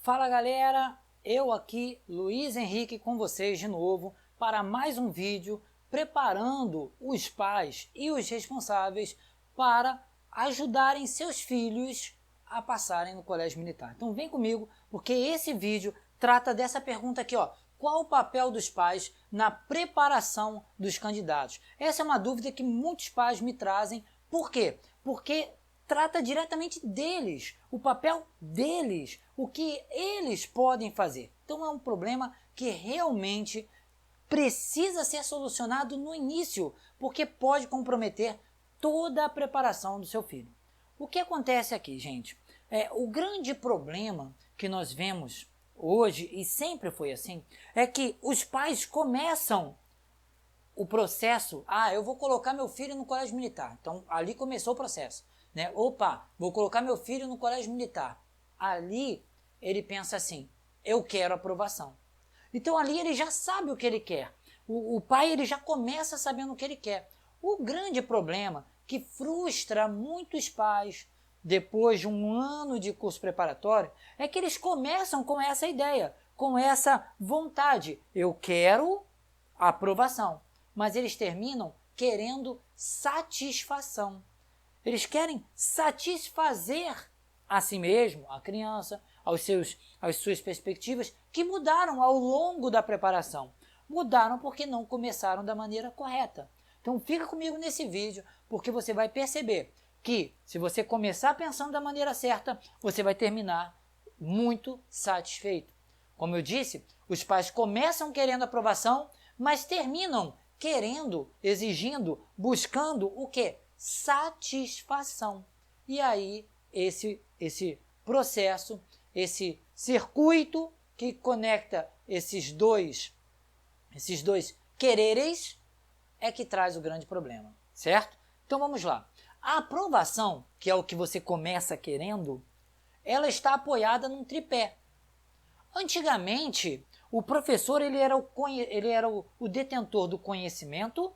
Fala galera, eu aqui, Luiz Henrique, com vocês de novo para mais um vídeo preparando os pais e os responsáveis para ajudarem seus filhos a passarem no colégio militar. Então vem comigo, porque esse vídeo trata dessa pergunta aqui, ó. Qual o papel dos pais na preparação dos candidatos? Essa é uma dúvida que muitos pais me trazem. Por quê? Porque trata diretamente deles, o papel deles, o que eles podem fazer. Então é um problema que realmente precisa ser solucionado no início, porque pode comprometer toda a preparação do seu filho. O que acontece aqui, gente? O grande problema que nós vemos hoje, e sempre foi assim, é que os pais começam o processo, eu vou colocar meu filho no colégio militar. Então ali começou o processo. Opa, vou colocar meu filho no colégio militar. Ali ele pensa assim, eu quero aprovação. Então ali ele já sabe o que ele quer. O pai ele já começa sabendo o que ele quer. O grande problema que frustra muitos pais depois de um ano de curso preparatório é que eles começam com essa ideia, com essa vontade. Eu quero aprovação. Mas eles terminam querendo satisfação. Eles querem satisfazer a si mesmo, a criança, às suas perspectivas, que mudaram ao longo da preparação. Mudaram porque não começaram da maneira correta. Então fica comigo nesse vídeo, porque você vai perceber que se você começar pensando da maneira certa, você vai terminar muito satisfeito. Como eu disse, os pais começam querendo aprovação, mas terminam querendo, exigindo, buscando o quê? Satisfação. E aí esse processo, esse circuito que conecta esses dois quereres é que traz o grande problema, certo? Então vamos lá. A aprovação, que é o que você começa querendo, ela está apoiada num tripé. Antigamente, o professor ele era o detentor do conhecimento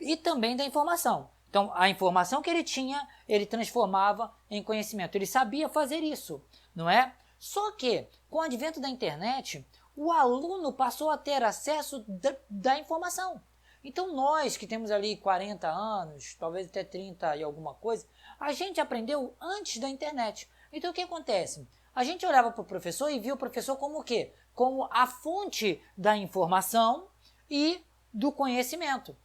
e também da informação. Então, a informação que ele tinha, ele transformava em conhecimento. Ele sabia fazer isso, não é? Só que, com o advento da internet, o aluno passou a ter acesso da informação. Então, nós que temos ali 40 anos, talvez até 30 e alguma coisa, a gente aprendeu antes da internet. Então, o que acontece? A gente olhava para o professor e via o professor como o quê? Como a fonte da informação e do conhecimento.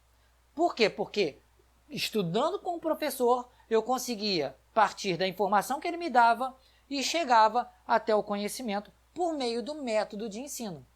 Por quê? Porque estudando com o professor, eu conseguia partir da informação que ele me dava e chegava até o conhecimento por meio do método de ensino.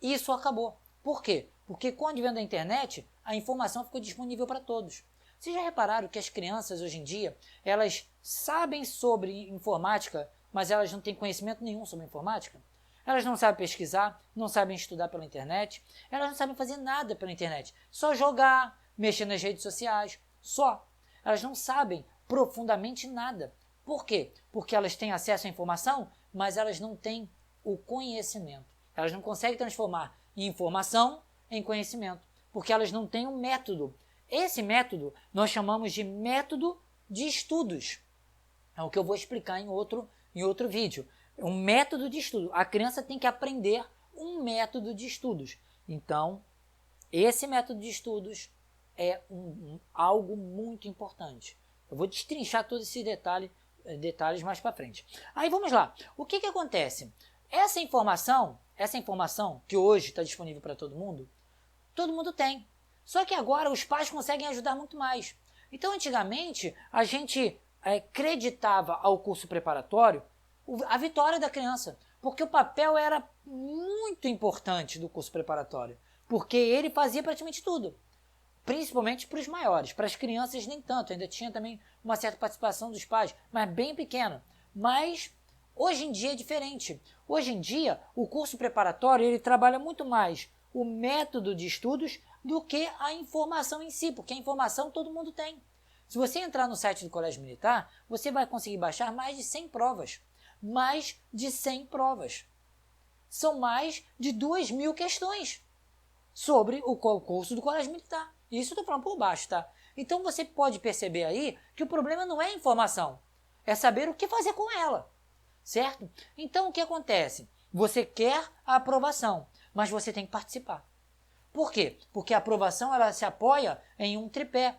Isso acabou. Por quê? Porque com o advento da internet, a informação ficou disponível para todos. Vocês já repararam que as crianças hoje em dia, elas sabem sobre informática, mas elas não têm conhecimento nenhum sobre informática? Elas não sabem pesquisar, não sabem estudar pela internet, elas não sabem fazer nada pela internet. Só jogar, mexer nas redes sociais, só. Elas não sabem profundamente nada. Por quê? Porque elas têm acesso à informação, mas elas não têm o conhecimento. Elas não conseguem transformar informação em conhecimento, porque elas não têm um método. Esse método nós chamamos de método de estudos. É o que eu vou explicar em outro vídeo. Um método de estudo. A criança tem que aprender um método de estudos. Então, esse método de estudos é algo muito importante. Eu vou destrinchar todos esses detalhes mais para frente. Aí vamos lá. O que acontece? Essa informação que hoje está disponível para todo mundo tem. Só que agora os pais conseguem ajudar muito mais. Então, antigamente, a gente acreditava ao curso preparatório a vitória da criança, porque o papel era muito importante do curso preparatório, porque ele fazia praticamente tudo, principalmente para os maiores. Para as crianças nem tanto, ainda tinha também uma certa participação dos pais, mas bem pequena. Mas hoje em dia é diferente. Hoje em dia o curso preparatório ele trabalha muito mais o método de estudos do que a informação em si, porque a informação todo mundo tem. Se você entrar no site do Colégio Militar, você vai conseguir baixar mais de 100 provas. Mais de 100 provas. São mais de 2.000 questões sobre o curso do Colégio Militar. Isso eu estou falando por baixo, tá? Então você pode perceber aí que o problema não é a informação, é saber o que fazer com ela. certo? Então, o que acontece? Você quer a aprovação, mas você tem que participar. Por quê? Porque a aprovação ela se apoia em um tripé.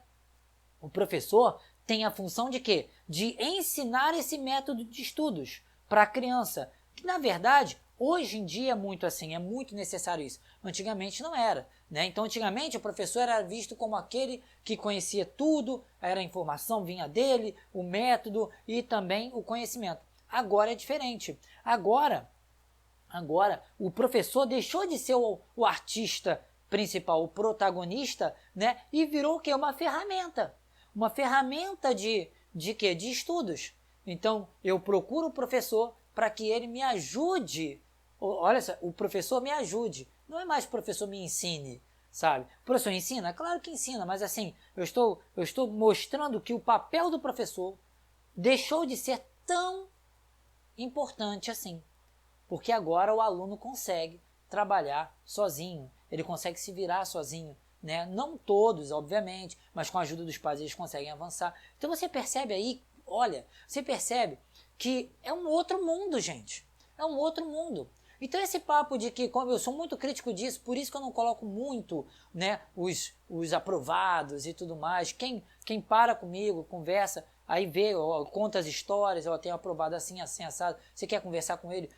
O professor tem a função de quê? De ensinar esse método de estudos para a criança. Que, na verdade, hoje em dia é muito assim, é muito necessário isso. Antigamente não era, né? Então, antigamente o professor era visto como aquele que conhecia tudo, era a informação vinha dele, o método e também o conhecimento. Agora é diferente. Agora o professor deixou de ser o artista principal, o protagonista, né? E virou o quê? Uma ferramenta. Uma ferramenta de quê? De estudos. Então, eu procuro o professor para que ele me ajude. Olha só, o professor me ajude. Não é mais o professor me ensine, sabe? O professor ensina? Claro que ensina, mas assim, eu estou mostrando que o papel do professor deixou de ser tão importante assim. Porque agora o aluno consegue trabalhar sozinho, ele consegue se virar sozinho, né? Não todos, obviamente, mas com a ajuda dos pais eles conseguem avançar. Então você percebe aí, olha, você percebe que é um outro mundo, gente. É um outro mundo. Então esse papo de que, como eu sou muito crítico disso, por isso que eu não coloco muito, né, os aprovados e tudo mais. Quem para comigo, conversa, aí vê, conta as histórias, eu tenho aprovado assim, assim, assado. Você quer conversar com ele?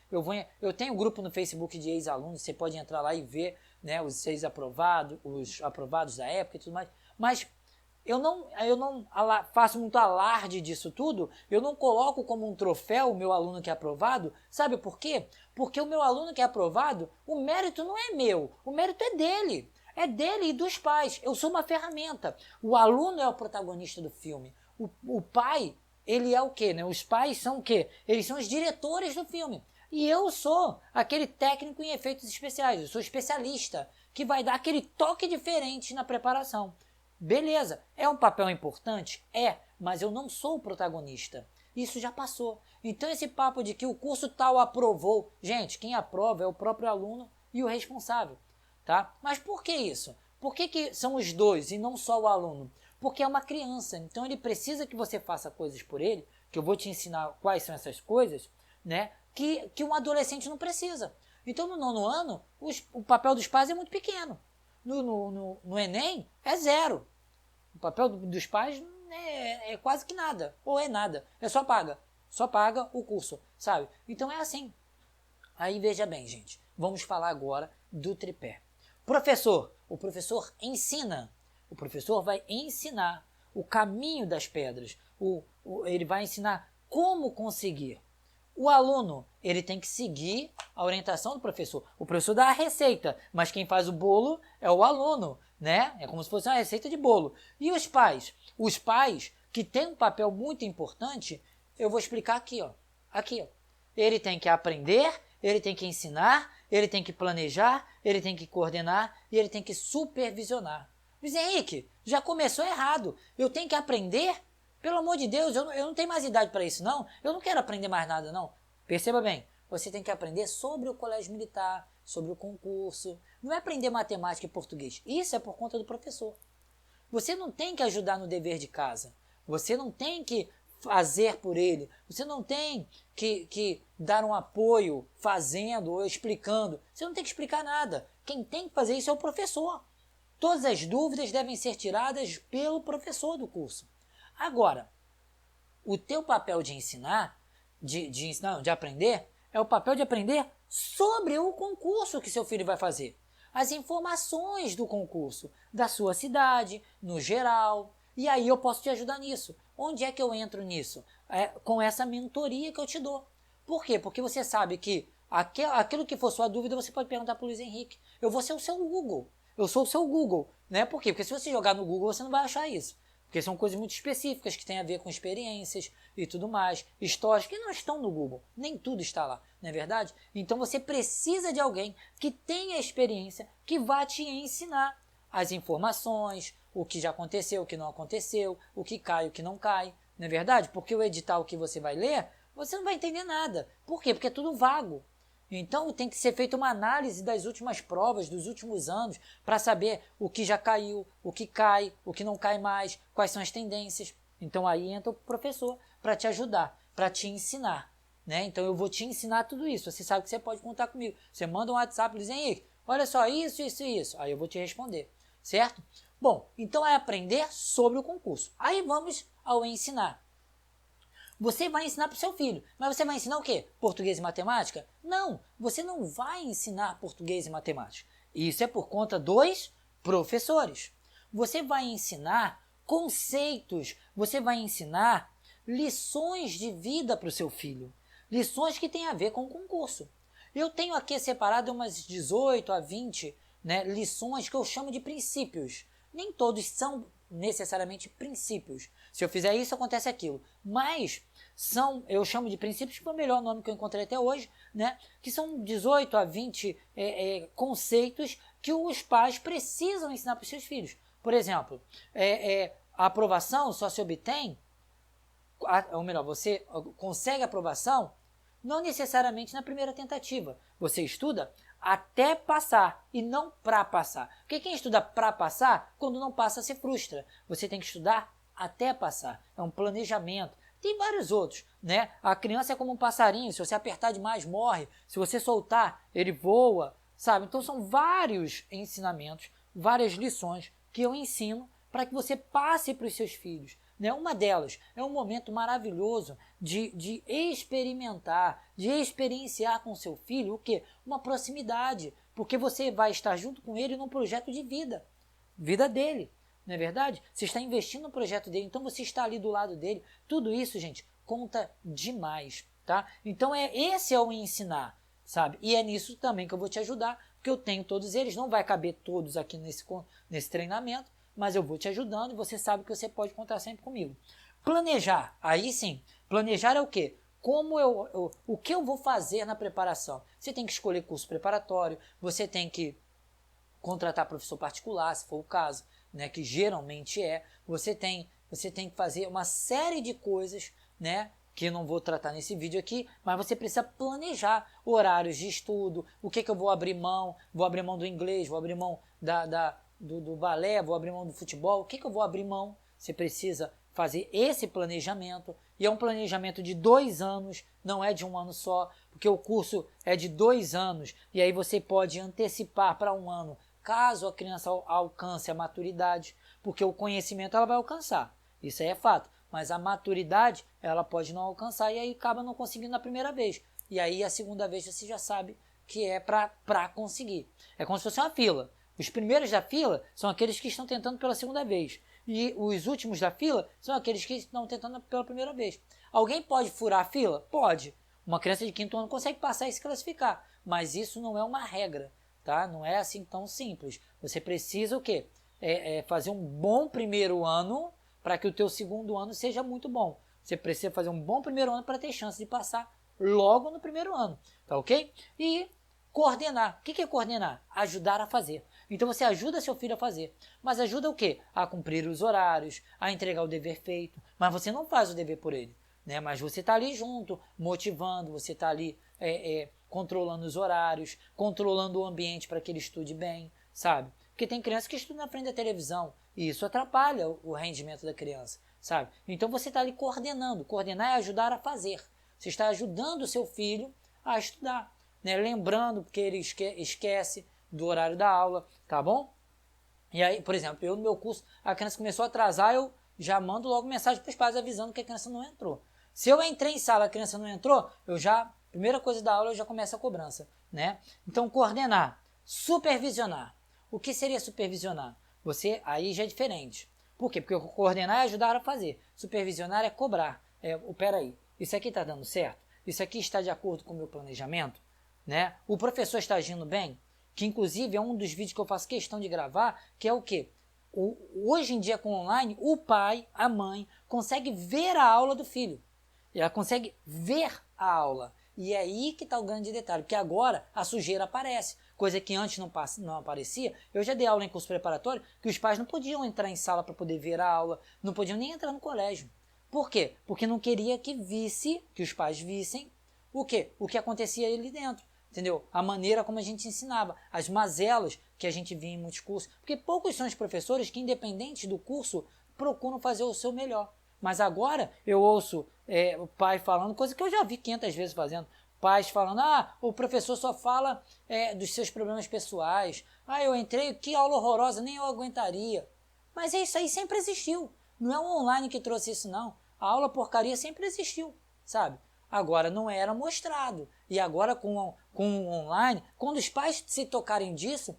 Eu tenho um grupo no Facebook de ex-alunos, você pode entrar lá e ver, né, os ex-aprovados, os aprovados da época e tudo mais. Mas eu não faço muito alarde disso tudo, eu não coloco como um troféu o meu aluno que é aprovado. Sabe por quê? Porque o meu aluno que é aprovado, o mérito não é meu, o mérito é dele. É dele e dos pais. Eu sou uma ferramenta. O aluno é o protagonista do filme. O pai, ele é o quê? Né? Os pais são o quê? Eles são os diretores do filme. E eu sou aquele técnico em efeitos especiais. Eu sou especialista que vai dar aquele toque diferente na preparação. Beleza, é um papel importante? É, mas eu não sou o protagonista. Isso já passou. Então esse papo de que o curso tal aprovou, gente, quem aprova é o próprio aluno e o responsável, tá? Mas por que isso? Por que são os dois e não só o aluno? Porque é uma criança, então ele precisa que você faça coisas por ele, que eu vou te ensinar quais são essas coisas, né? Que um adolescente não precisa. Então no nono ano, o papel dos pais é muito pequeno. No Enem é zero. O papel dos pais é quase que nada, ou é nada, é só paga o curso, sabe? Então é assim. Aí veja bem, gente, vamos falar agora do tripé. O professor ensina, o professor vai ensinar o caminho das pedras, ele vai ensinar como conseguir. O aluno, ele tem que seguir a orientação do professor. O professor dá a receita, mas quem faz o bolo é o aluno, né? É como se fosse uma receita de bolo. E os pais? Os pais, que têm um papel muito importante, eu vou explicar aqui, ó. Aqui, ó. Ele tem que aprender, ele tem que ensinar, ele tem que planejar, ele tem que coordenar e ele tem que supervisionar. Luiz Henrique, já começou errado. Eu tenho que aprender? Pelo amor de Deus, eu não tenho mais idade para isso, não. Eu não quero aprender mais nada, não. Perceba bem, você tem que aprender sobre o colégio militar, sobre o concurso. Não é aprender matemática e português. Isso é por conta do professor. Você não tem que ajudar no dever de casa. Você não tem que fazer por ele. Você não tem que dar um apoio fazendo ou explicando. Você não tem que explicar nada. Quem tem que fazer isso é o professor. Todas as dúvidas devem ser tiradas pelo professor do curso. Agora, o teu papel de ensinar, de aprender, é o papel de aprender sobre o concurso que seu filho vai fazer. As informações do concurso, da sua cidade, no geral. E aí eu posso te ajudar nisso. Onde é que eu entro nisso? Com essa mentoria que eu te dou. Por quê? Porque você sabe que aquilo que for sua dúvida, você pode perguntar para o Luiz Henrique. Eu vou ser o seu Google. Eu sou o seu Google. Né? Por quê? Porque se você jogar no Google, você não vai achar isso. Porque são coisas muito específicas que têm a ver com experiências e tudo mais, histórias que não estão no Google, nem tudo está lá, não é verdade? Então você precisa de alguém que tenha experiência, que vá te ensinar as informações, o que já aconteceu, o que não aconteceu, o que cai, o que não cai, não é verdade? Porque o edital que você vai ler, você não vai entender nada. Por quê? Porque é tudo vago. Então tem que ser feita uma análise das últimas provas, dos últimos anos, para saber o que já caiu, o que cai, o que não cai mais, quais são as tendências. Então aí entra o professor para te ajudar, para te ensinar. né? Então eu vou te ensinar tudo isso. Você sabe que você pode contar comigo. Você manda um WhatsApp e diz, Henrique, olha só, isso, isso e isso. Aí eu vou te responder, certo? Bom, então é aprender sobre o concurso. Aí vamos ao ensinar. Você vai ensinar para o seu filho, mas você vai ensinar o quê? Português e matemática? Não, você não vai ensinar português e matemática. Isso é por conta dos professores. Você vai ensinar conceitos, você vai ensinar lições de vida para o seu filho. Lições que têm a ver com o concurso. Eu tenho aqui separado umas 18 a 20, né, lições que eu chamo de princípios. Nem todos são necessariamente princípios. Se eu fizer isso, acontece aquilo. Mas eu chamo de princípios, que foi o melhor nome que eu encontrei até hoje, né? Que são 18 a 20 conceitos que os pais precisam ensinar para os seus filhos. Por exemplo, a aprovação só se obtém, ou melhor, você consegue aprovação não necessariamente na primeira tentativa. Você estuda até passar e não para passar. Porque quem estuda para passar, quando não passa, se frustra. Você tem que estudar até passar. É um planejamento. Tem vários outros, né? A criança é como um passarinho. Se você apertar demais, morre. Se você soltar, ele voa, sabe? Então são vários ensinamentos, várias lições que eu ensino para que você passe para os seus filhos. Né? Uma delas é um momento maravilhoso de experimentar, de experienciar com seu filho o quê? Uma proximidade, porque você vai estar junto com ele num projeto de vida dele, não é verdade? Você está investindo no projeto dele, então você está ali do lado dele. Tudo isso, gente, conta demais, tá? Então esse é o ensinar, sabe? E é nisso também que eu vou te ajudar, porque eu tenho todos eles, não vai caber todos aqui nesse treinamento, mas eu vou te ajudando e você sabe que você pode contar sempre comigo. Planejar, aí sim, planejar é o quê? O que eu vou fazer na preparação? Você tem que escolher curso preparatório, você tem que contratar professor particular, se for o caso, né, que geralmente você tem que fazer uma série de coisas, né, que eu não vou tratar nesse vídeo aqui, mas você precisa planejar horários de estudo, o que eu vou abrir mão do inglês, vou abrir mão do balé, vou abrir mão do futebol, o que eu vou abrir mão? Você precisa fazer esse planejamento, e é um planejamento de 2 anos, não é de 1 ano só, porque o curso é de 2 anos, e aí você pode antecipar para 1 ano, caso a criança alcance a maturidade, porque o conhecimento ela vai alcançar, isso aí é fato, mas a maturidade ela pode não alcançar, e aí acaba não conseguindo na primeira vez, e aí a segunda vez você já sabe que é para conseguir. É como se fosse uma fila. Os primeiros da fila são aqueles que estão tentando pela segunda vez. E os últimos da fila são aqueles que estão tentando pela primeira vez. Alguém pode furar a fila? Pode. Uma criança de 5º ano consegue passar e se classificar. Mas isso não é uma regra, tá? Não é assim tão simples. Você precisa o quê? Fazer um bom primeiro ano para que o teu segundo ano seja muito bom. Você precisa fazer um bom primeiro ano para ter chance de passar logo no primeiro ano, tá ok? E coordenar. O que é coordenar? Ajudar a fazer. Então você ajuda seu filho a fazer. Mas ajuda o quê? A cumprir os horários, a entregar o dever feito. Mas você não faz o dever por ele, né? Mas você está ali junto, motivando, você está ali controlando os horários, controlando o ambiente para que ele estude bem, sabe? Porque tem criança que estuda na frente da televisão e isso atrapalha o rendimento da criança, sabe? Então você está ali coordenando. Coordenar é ajudar a fazer. Você está ajudando o seu filho a estudar, né? Lembrando, porque ele esquece do horário da aula, tá bom? E aí, por exemplo, eu no meu curso, a criança começou a atrasar, eu já mando logo mensagem para os pais avisando que a criança não entrou. Se eu entrei em sala e a criança não entrou, primeira coisa da aula, eu já começo a cobrança, né? Então, coordenar, supervisionar. O que seria supervisionar? Aí já é diferente. Por quê? Porque coordenar é ajudar a fazer. Supervisionar é cobrar. Peraí, isso aqui está dando certo? Isso aqui está de acordo com o meu planejamento? Né? O professor está agindo bem? Que inclusive é um dos vídeos que eu faço questão de gravar, que é o quê? Hoje em dia com online, o pai, a mãe, consegue ver a aula do filho. Ela consegue ver a aula. E é aí que está o grande detalhe, porque agora a sujeira aparece, coisa que antes não aparecia. Eu já dei aula em curso preparatório que os pais não podiam entrar em sala para poder ver a aula, não podiam nem entrar no colégio. Por quê? Porque não queria que os pais vissem o quê? O que acontecia ali dentro. Entendeu? A maneira como a gente ensinava, as mazelas que a gente via em muitos cursos. Porque poucos são os professores que, independente do curso, procuram fazer o seu melhor. Mas agora eu ouço o pai falando, coisa que eu já vi 500 vezes fazendo, pais falando, o professor só fala dos seus problemas pessoais, eu entrei, que aula horrorosa, nem eu aguentaria. Mas isso aí sempre existiu, não é o online que trouxe isso não, a aula porcaria sempre existiu, sabe? Agora não era mostrado, e agora com o online, quando os pais se tocarem disso,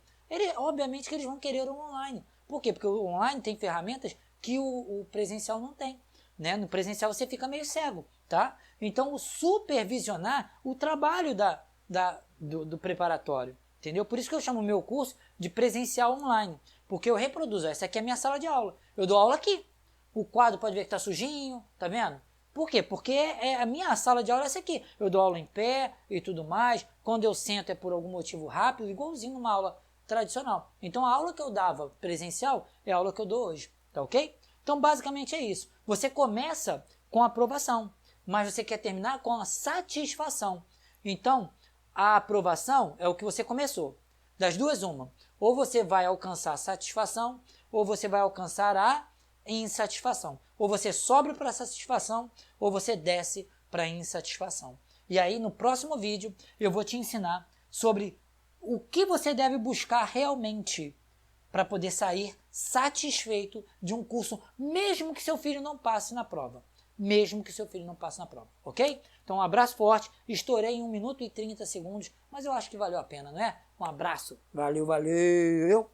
obviamente que eles vão querer o online. Por quê? Porque o online tem ferramentas que o presencial não tem. Né? No presencial você fica meio cego, tá? Então, supervisionar o trabalho do preparatório, entendeu? Por isso que eu chamo o meu curso de presencial online, porque eu reproduzo, essa aqui é a minha sala de aula, eu dou aula aqui, o quadro pode ver que tá sujinho, tá vendo? Por quê? Porque a minha sala de aula é essa aqui, eu dou aula em pé e tudo mais, quando eu sento é por algum motivo rápido, igualzinho numa aula tradicional. Então, a aula que eu dava presencial é a aula que eu dou hoje, tá ok? Então, basicamente é isso. Você começa com a aprovação, mas você quer terminar com a satisfação. Então, a aprovação é o que você começou. Das duas, uma. Ou você vai alcançar a satisfação, ou você vai alcançar a insatisfação. Ou você sobe para a satisfação, ou você desce para a insatisfação. E aí, no próximo vídeo, eu vou te ensinar sobre o que você deve buscar realmente para poder sair satisfeito de um curso, mesmo que seu filho não passe na prova. Mesmo que seu filho não passe na prova, ok? Então um abraço forte, estourei em 1 minuto e 30 segundos, mas eu acho que valeu a pena, não é? Um abraço, valeu, valeu!